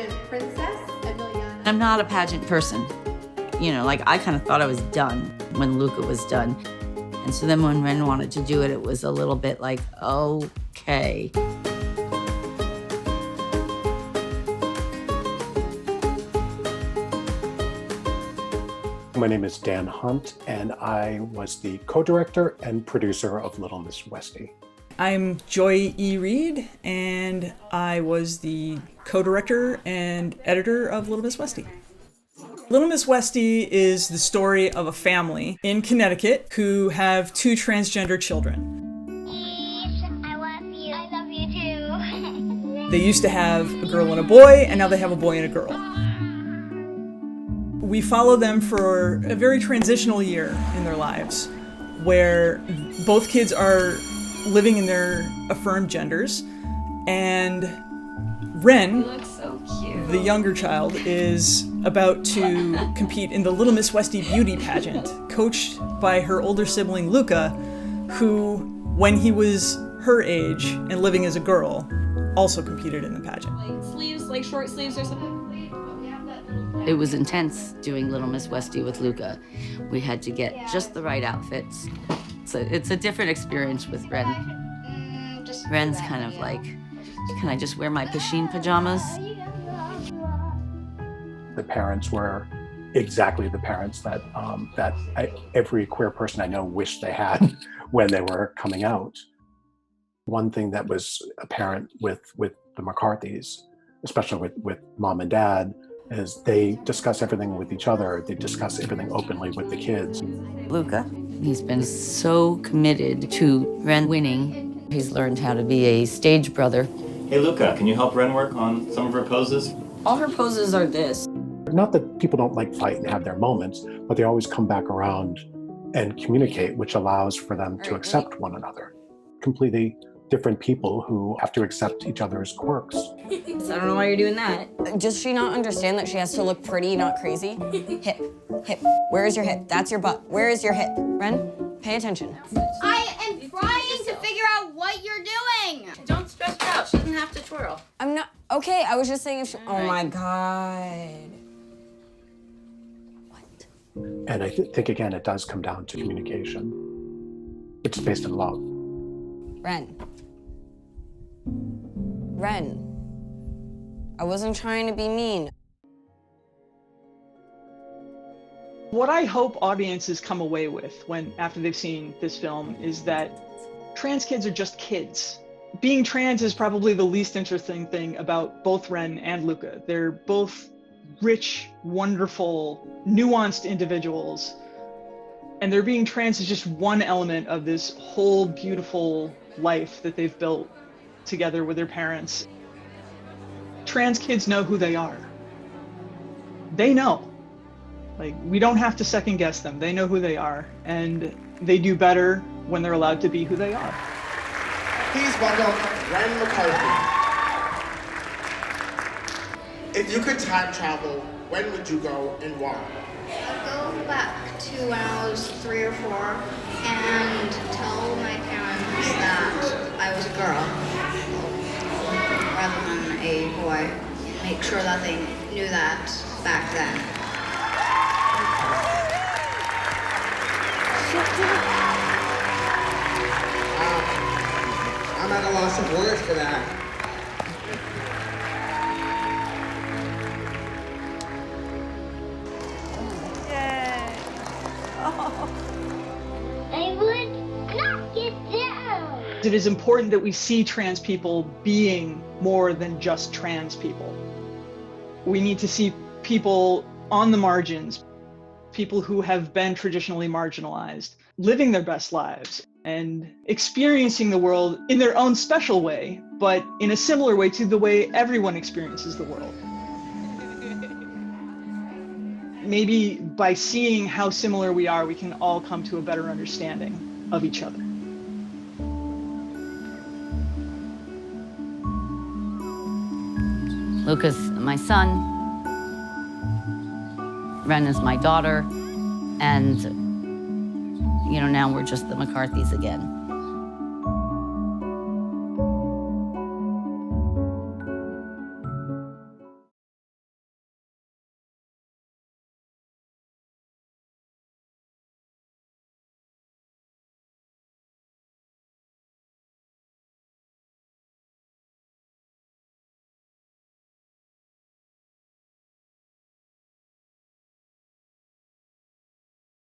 pageant princess, Amelia. I'm not a pageant person. You know, like I kind of thought I was done when Luca was done. And so then when Ren wanted to do it, it was a little bit like, okay. My name is Dan Hunt, and I was the co-director and producer of Little Miss Westie. I'm Joy E. Reed, and I was the co-director and editor of Little Miss Westie. Little Miss Westie is the story of a family in Connecticut who have two transgender children. I love you. I love you too. They used to have a girl and a boy, and now they have a boy and a girl. We follow them for a very transitional year in their lives, where both kids are living in their affirmed genders, and Ren, the younger child, is about to compete in the Little Miss Westie beauty pageant, coached by her older sibling Luca, who, when he was her age and living as a girl, also competed in the pageant. Like sleeves, like short sleeves or something? It was intense doing Little Miss Westie with Luca. We had to get just the right outfits. So it's a different experience with Ren. Ren's kind of like, can I just wear my Pasheen pajamas? The parents were exactly the parents that every queer person I know wished they had when they were coming out. One thing that was apparent with the MacArthurs, especially with mom and dad, is they discuss everything with each other. They discuss everything openly with the kids. Luca, he's been so committed to Ren winning. He's learned how to be a stage brother. Hey Luca, can you help Ren work on some of her poses? All her poses are this. Not that people don't like fight and have their moments, but they always come back around and communicate, which allows for them to accept one another. Completely different people who have to accept each other's quirks. I don't know why you're doing that. Does she not understand that she has to look pretty, not crazy? Hip, hip. Where is your hip? That's your butt. Where is your hip? Ren, pay attention. I am trying to figure out what you're doing. Don't stress her out. She doesn't have to twirl. I'm not, okay, I was just saying if she, oh my God. And I think, again, it does come down to communication. It's based in love. Ren, I wasn't trying to be mean. What I hope audiences come away with after they've seen this film is that trans kids are just kids. Being trans is probably the least interesting thing about both Ren and Luca. They're both rich, wonderful, nuanced individuals. And their being trans is just one element of this whole beautiful life that they've built together with their parents. Trans kids know who they are. They know. Like, we don't have to second guess them. They know who they are, and they do better when they're allowed to be who they are. Please welcome Ren MacArthur. If you could time travel, when would you go and why? I'll go back to when I was 3 or 4 and tell my parents that I was a girl rather than a boy. Make sure that they knew that back then. I'm at a loss of words for that. I would knock it down. It is important that we see trans people being more than just trans people. We need to see people on the margins, people who have been traditionally marginalized, living their best lives and experiencing the world in their own special way, but in a similar way to the way everyone experiences the world. Maybe by seeing how similar we are, we can all come to a better understanding of each other. Luca's my son, Ren is my daughter, and, you know, now we're just the MacArthurs again.